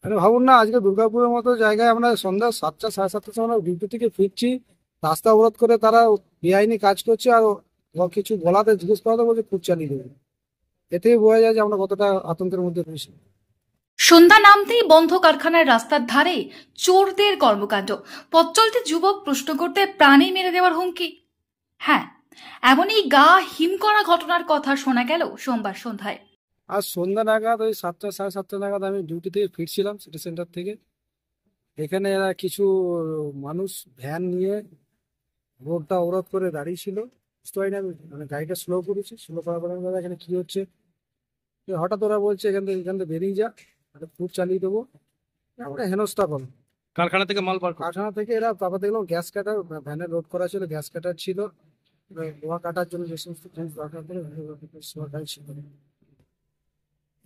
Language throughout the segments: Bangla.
আরে ভাবুন না, আজকে দুর্গাপুরের মতো জায়গায় আমরা সন্ধ্যা 7টা 7:30টার সময় আমরা ডিউটি থেকে ফিরছি। রাস্তা অবরোধ করে তারা বেআইনি কাজ করছে, আর কিছু বলাতে জিজ্ঞেস করাতে বলছে খুব চালিয়ে দেবে। এতেই বোঝা যায় যে আমরা কতটা আতঙ্কের মধ্যে রয়েছি। সন্ধ্যা নামতেই বন্ধ কারখানার রাস্তার ধারে চোরদের কর্মকাণ্ড। পথ চলতি যুবক প্রশ্ন করতে প্রাণী মেরে দেওয়ার হুমকি। হ্যাঁ, এমনই গা হিম করা ঘটনার কথা শোনা গেল সোমবার সন্ধ্যায়। আর সন্ধ্যা নাগাদ ওই 7টা 7:30 নাগাদ আমি ডিউটি থেকে ফিরছিলাম সিটি সেন্টার থেকে। এখানে এরা কিছু মানুষ ভ্যান নিয়ে রোডটা অবরোধ করে দাঁড়িয়ে ছিল। বুঝতে পারি না, আমি মানে গাড়িটা স্লো করেছি, স্লো করার পরে আমি বললাম, এখানে কি হচ্ছে? হঠাৎ ওরা বলছে এখান থেকে বেরিয়ে যা, ফুট চালিয়ে দেবো। আমরা হেনস্থা করো কারখানা থেকে মাল বার কারখানা থেকে। এরা তারপর দেখলাম গ্যাস কাটার ভ্যানে লোড করা ছিল, গ্যাস কাটার ছিল, লোহা কাটার জন্য যে সমস্ত জিনিস দরকার পড়ে সরকারি ছিল।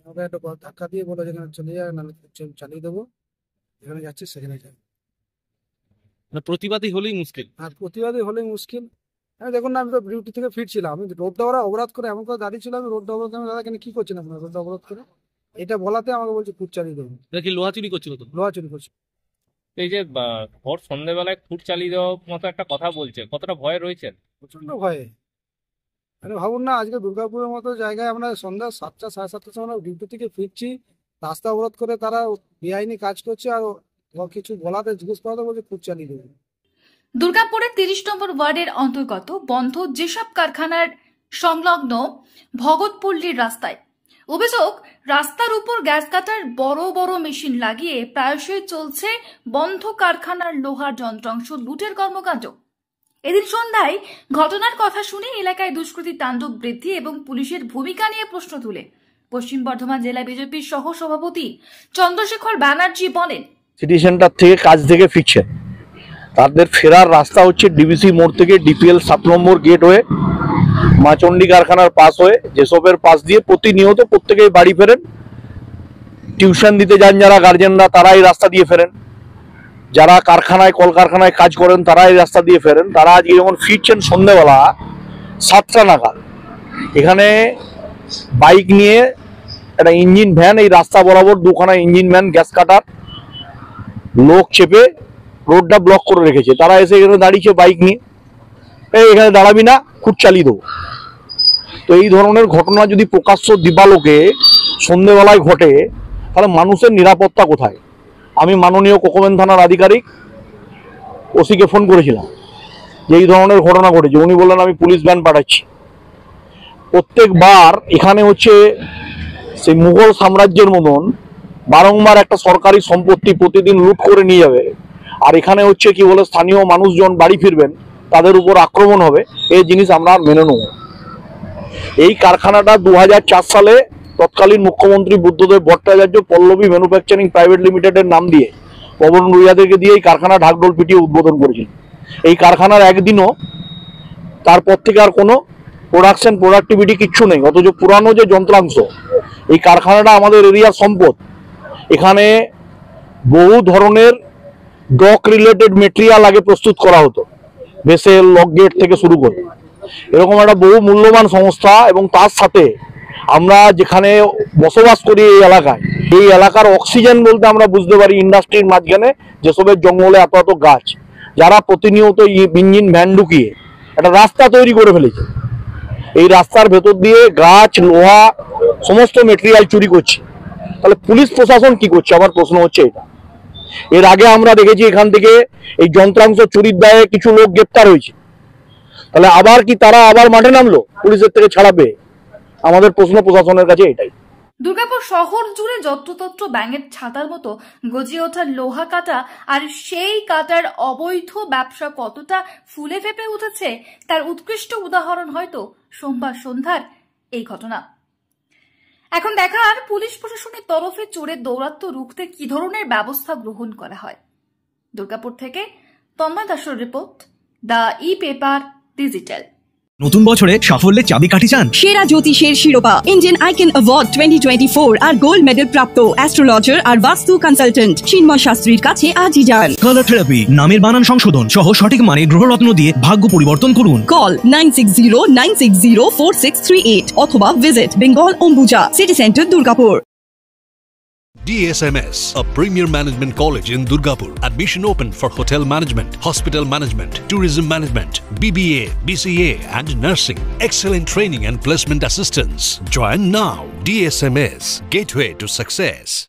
আমাকে একটা ধাক্কা দিয়ে বলো যেখানে চলে যায়, নাহলে চালিয়ে দেবো। যেখানে যাচ্ছে সেখানে যাবে। প্রতিবাদী হলেই মুশকিল। আর প্রতিবাদী হলেই মুশকিল। আমি দেখুন না, আমি তো ডিউটি থেকে ফিরছিলাম, আমি রোডটা ওরা অবরোধ করে এমন করে দাঁড়িয়ে ছিল। আমি রোডটা অবরোধ করে, দাদা কেন কি করছেন আপনার রোডটা অবরোধ করে? এটা বলাতে আমাকে বলছে ফুট চালিয়ে দেবো। কি লোহা চুরি করছিল? তো লোহা চুরি করছে। এই যে ভোর সন্ধ্যেবেলায় ফুট চালিয়ে দেওয়ার মতো একটা কথা বলছে, কতটা ভয় রয়েছে? প্রচন্ড ভয়ে। আরে ভাবুন না, আজকে দুর্গাপুরের মতো জায়গায় আমরা সন্ধ্যা 7টা 7:30টার সময় আমরা ডিউটি থেকে ফিরছি। রাস্তা অবরোধ করে তারা বেআইনি কাজ করছে, আর কিছু বলাতে জিজ্ঞেস করাতে বলছে ফুট চালিয়ে দেবে। দুর্গাপুরের 30 নম্বর ওয়ার্ডের অন্তর্গত বন্ধ যেসব কারখানার সংলগ্ন ভগতপল্লীর রাস্তায় অভিযোগ, রাস্তার উপর গ্যাস কাটার বড় বড় মেশিন লাগিয়ে প্রায়শই চলছে বন্ধ কারখানার লোহার যন্ত্রাংশ লুটের কর্মকাণ্ড। এদিন সন্ধ্যায় ঘটনার কথা শুনে এলাকায় দুষ্কৃতী তাণ্ডব বৃদ্ধি এবং পুলিশের ভূমিকা নিয়ে প্রশ্ন তুলে পশ্চিম বর্ধমান জেলা বিজেপির সহ সভাপতি চন্দ্রশেখর ব্যানার্জি বলেন, সিটি সেন্টার থেকে কাজ থেকে ফিরছেন, তাদের ফেরার রাস্তা হচ্ছে ডিবিসি মোড় থেকে ডিপিএল 7 নম্বর গেট হয়ে মাচন্ডি কারখানার পাশ হয়ে যেসবের পাশ দিয়ে প্রতিনিয়ত প্রত্যেকেই বাড়ি ফেরেন। টিউশন দিতে যান যারা গার্জেনরা, তারা এই রাস্তা দিয়ে ফেরেন। যারা কারখানায় কলকারখানায় কাজ করেন তারা এই রাস্তা দিয়ে ফেরেন। তারা আজকে যখন ফিরছেন সন্ধ্যেবেলা 7টা নাগাদ, এখানে বাইক নিয়ে একটা ইঞ্জিন ভ্যান এই রাস্তা বরাবর দুখানা ইঞ্জিন ভ্যান গ্যাস কাটার লোক চেপে রোডটা ব্লক করে রেখেছে। তারা এসে এখানে দাঁড়িয়েছে বাইক নিয়ে, এখানে দাঁড়াবি না, খুব চালিয়ে দেবো। তো এই ধরনের ঘটনা যদি প্রকাশ্য দিবালোকে সন্ধ্যেবেলায় ঘটে, তাহলে মানুষের নিরাপত্তা কোথায়? আমি মাননীয় কোকোবেন থানার আধিকারিক ওসিকে ফোন করেছিলাম যে এই ধরনের ঘটনা ঘটেছে। উনি বললেন আমি পুলিশ ভ্যান পাঠাচ্ছি। প্রত্যেকবার এখানে হচ্ছে সেই মুঘল সাম্রাজ্যের মতন বারংবার একটা সরকারি সম্পত্তি প্রতিদিন লুট করে নিয়ে যাবে, আর এখানে হচ্ছে কি বলে স্থানীয় মানুষজন বাড়ি ফিরবেন, তাদের উপর আক্রমণ হবে। এই জিনিস আমরা মেনে নেব। এই কারখানাটা 2004 সালে তৎকালীন মুখ্যমন্ত্রী বুদ্ধদেব ভট্টাচার্য পল্লবী ম্যানুফ্যাকচারিং প্রাইভেট লিমিটেডের নাম দিয়ে পবন রুইয়াদেরকে দিয়ে এই কারখানা ঢাকঢোল পিটিয়ে উদ্বোধন করেছিল। এই কারখানার একদিনও তারপর থেকে আর কোনো প্রোডাক্টিভিটি কিচ্ছু নেই। অথচ পুরানো যে যন্ত্রাংশ, এই কারখানাটা আমাদের এরিয়ার সম্পদ। এখানে বহু ধরনের ডক রিলেটেড মেটেরিয়াল আগে প্রস্তুত করা হতো, ভেসেল লক গেট থেকে শুরু করে এরকম একটা বহু মূল্যবান সংস্থা। এবং তার সাথে আমরা যেখানে বসবাস করি এই এলাকায়, এই এলাকার অক্সিজেন বলতে আমরা বুঝতে পারি ইন্ডাস্ট্রির মাঝখানে যেসবের জঙ্গলে এত এত গাছ, যারা প্রতিনিয়ত ইঞ্জিন ভ্যান ঢুকিয়ে একটা রাস্তা তৈরি করে ফেলেছে। এই রাস্তার ভেতর দিয়ে গাছ, লোহা, সমস্ত মেটেরিয়াল চুরি করছে। তাহলে পুলিশ প্রশাসন কি করছে? আমার প্রশ্ন হচ্ছে এটা। এর আগে আমরা দেখেছি এখান থেকে এই যন্ত্রাংশ চুরির দায়ে কিছু লোক গ্রেপ্তার হয়েছে। তাহলে আবার কি তারা আবার মাঠে নামলো পুলিশের থেকে ছাড়া পেয়ে? আমাদের প্রশ্ন প্রশাসনের কাছে এটাই। দুর্গাপুর শহর জুড়ে যত্রতত্র ব্যাঙের ছাতার মতো গজিয়ে ওঠা লোহা কাটা, আর সেই কাটার অবৈধ ব্যবসা কতটা ফুলে ফেপে উঠেছে তার উৎকৃষ্ট উদাহরণ হয়তো সোমবার সন্ধ্যার এই ঘটনা। এখন দেখার পুলিশ প্রশাসনের তরফে চোরের দৌরাত্ম রুখতে কি ধরনের ব্যবস্থা গ্রহণ করা হয়। দুর্গাপুর থেকে তন্ময় দাসের রিপোর্ট, দ্য ই-পেপার ডিজিটাল। নতুন বছরে সাফল্যের চাবিকাঠি চান? সেরা জ্যোতিষের শিরোপা ইন্ডিয়ান আইকন অ্যাওয়ার্ড 2024 আর গোল্ড মেডেল প্রাপ্ত অ্যাস্ট্রোলজার আর বাস্তু কনসালটেন্ট চিন্ময় শাস্ত্রীর কাছে আজই যান। কালার থেরাপি, নামের বানান সংশোধন সহ সঠিক মানে গ্রহরত্ন দিয়ে ভাগ্য পরিবর্তন করুন। কল 9609604638 অথবা visit Bengal Ambuja city centre Durgapur. DSMS, a premier management college in Durgapur. Admission open for hotel management, hospital management, tourism management, BBA, BCA and nursing. Excellent training and placement assistance. Join now. DSMS, gateway to success.